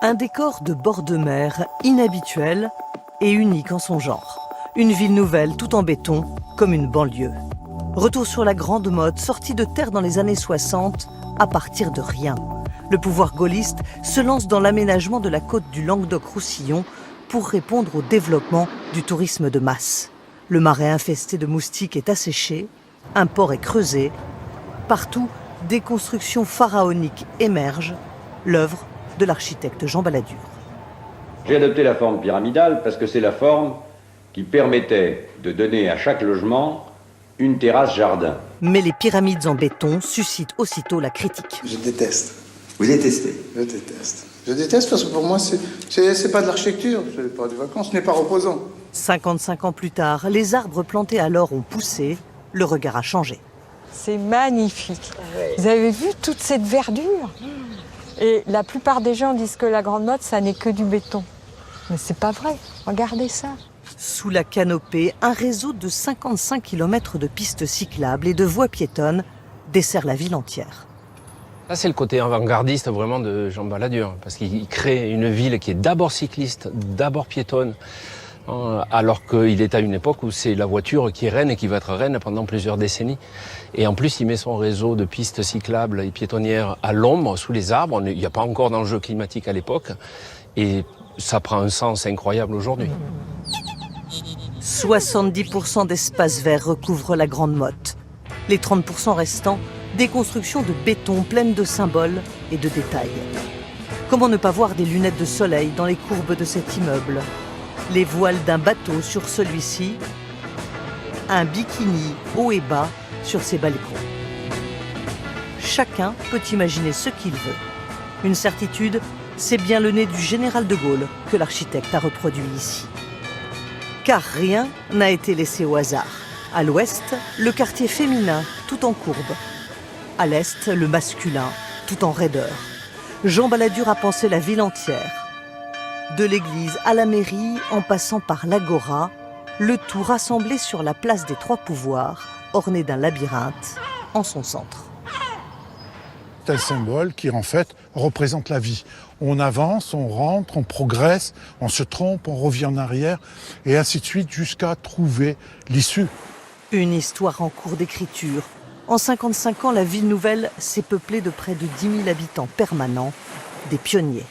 Un décor de bord de mer inhabituel et unique en son genre. Une ville nouvelle, tout en béton, comme une banlieue. Retour sur la grande mode, sortie de terre dans les années 60, à partir de rien. Le pouvoir gaulliste se lance dans l'aménagement de la côte du Languedoc-Roussillon pour répondre au développement du tourisme de masse. Le marais infesté de moustiques est asséché, un port est creusé. Partout, des constructions pharaoniques émergent, l'œuvre de l'architecte Jean Balladur. J'ai adopté la forme pyramidale parce que c'est la forme qui permettait de donner à chaque logement une terrasse jardin. Mais les pyramides en béton suscitent aussitôt la critique. Je déteste. Vous détestez? Je déteste. Je déteste parce que pour moi, c'est pas de l'architecture, c'est pas des vacances, ce n'est pas reposant. 55 ans plus tard, les arbres plantés alors ont poussé, le regard a changé. C'est magnifique. Vous avez vu toute cette verdure? Et la plupart des gens disent que la grande mode, ça n'est que du béton. Mais c'est pas vrai. Regardez ça. Sous la canopée, un réseau de 55 km de pistes cyclables et de voies piétonnes dessert la ville entière. Ça, c'est le côté avant-gardiste vraiment de Jean Balladur, parce qu'il crée une ville qui est d'abord cycliste, d'abord piétonne, alors qu'il est à une époque où c'est la voiture qui est reine et qui va être reine pendant plusieurs décennies. Et en plus, il met son réseau de pistes cyclables et piétonnières à l'ombre, sous les arbres. Il n'y a pas encore d'enjeu climatique à l'époque. Et ça prend un sens incroyable aujourd'hui. 70% d'espaces verts recouvrent la grande motte. Les 30% restants, des constructions de béton pleines de symboles et de détails. Comment ne pas voir des lunettes de soleil dans les courbes de cet immeuble? Les voiles d'un bateau sur celui-ci, un bikini haut et bas sur ses balcons. Chacun peut imaginer ce qu'il veut. Une certitude, c'est bien le nez du général de Gaulle que l'architecte a reproduit ici. Car rien n'a été laissé au hasard. À l'ouest, le quartier féminin, tout en courbe. À l'est, le masculin, tout en raideur. Jean Balladur a pensé la ville entière. De l'église à la mairie, en passant par l'agora, le tout rassemblé sur la place des Trois Pouvoirs, orné d'un labyrinthe en son centre. C'est un symbole qui, en fait, représente la vie. On avance, on rentre, on progresse, on se trompe, on revient en arrière, et ainsi de suite, jusqu'à trouver l'issue. Une histoire en cours d'écriture. En 55 ans, la ville nouvelle s'est peuplée de près de 10 000 habitants permanents, des pionniers.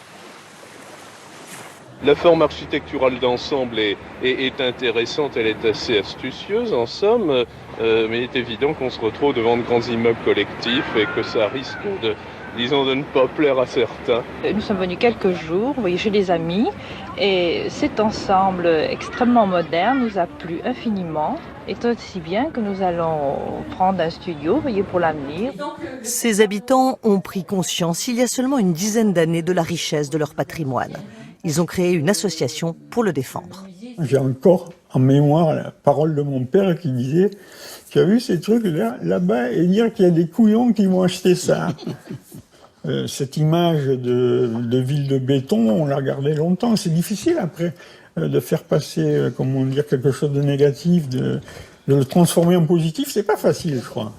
La forme architecturale d'ensemble est intéressante, elle est assez astucieuse en somme, mais il est évident qu'on se retrouve devant de grands immeubles collectifs et que ça risque de ne pas plaire à certains. Nous sommes venus quelques jours, vous voyez, chez des amis, et cet ensemble extrêmement moderne nous a plu infiniment, et aussi bien que nous allons prendre un studio, vous voyez, pour l'avenir. Ces habitants ont pris conscience il y a seulement une dizaine d'années de la richesse de leur patrimoine. Ils ont créé une association pour le défendre. J'ai encore en mémoire la parole de mon père qui disait « Tu as vu ces trucs là-bas et dire qu'il y a des couillons qui vont acheter ça ». Cette image de ville de béton, on l'a regardée longtemps. C'est difficile après de faire passer, comment dire, quelque chose de négatif, de le transformer en positif. C'est pas facile, je crois.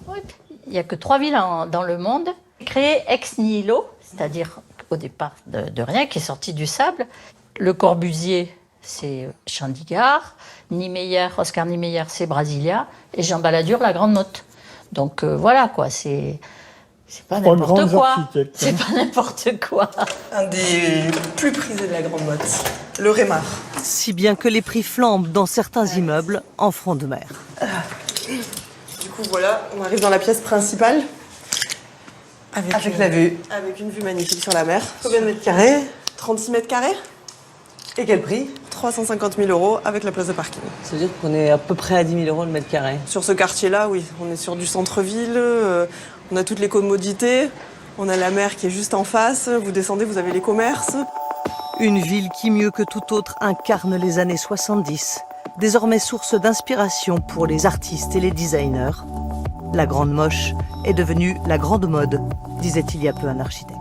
Il n'y a que 3 villes dans le monde créées ex nihilo, c'est-à-dire au départ de rien, qui est sorti du sable. Le Corbusier, c'est Chandigarh. Niemeyer, Oscar Niemeyer, c'est Brasilia. Et Jean Balladur, la Grande Motte. Donc voilà, quoi, c'est pas n'importe quoi. C'est pas n'importe quoi. Un des plus prisés de la Grande Motte, le Rémar. Si bien que les prix flambent dans certains immeubles en front de mer. Du coup, voilà, on arrive dans la pièce principale. Avec la vue. Avec une vue magnifique sur la mer. Combien de mètres carrés? 36 mètres carrés. Et quel prix? 350 000 € avec la place de parking. Ça veut dire qu'on est à peu près à 10 000 € le mètre carré. Sur ce quartier-là, oui. On est sur du centre-ville, on a toutes les commodités, on a la mer qui est juste en face, vous descendez, vous avez les commerces. Une ville qui, mieux que toute autre, incarne les années 70, désormais source d'inspiration pour les artistes et les designers. La grande moche est devenue la grande mode, disait il y a peu un architecte.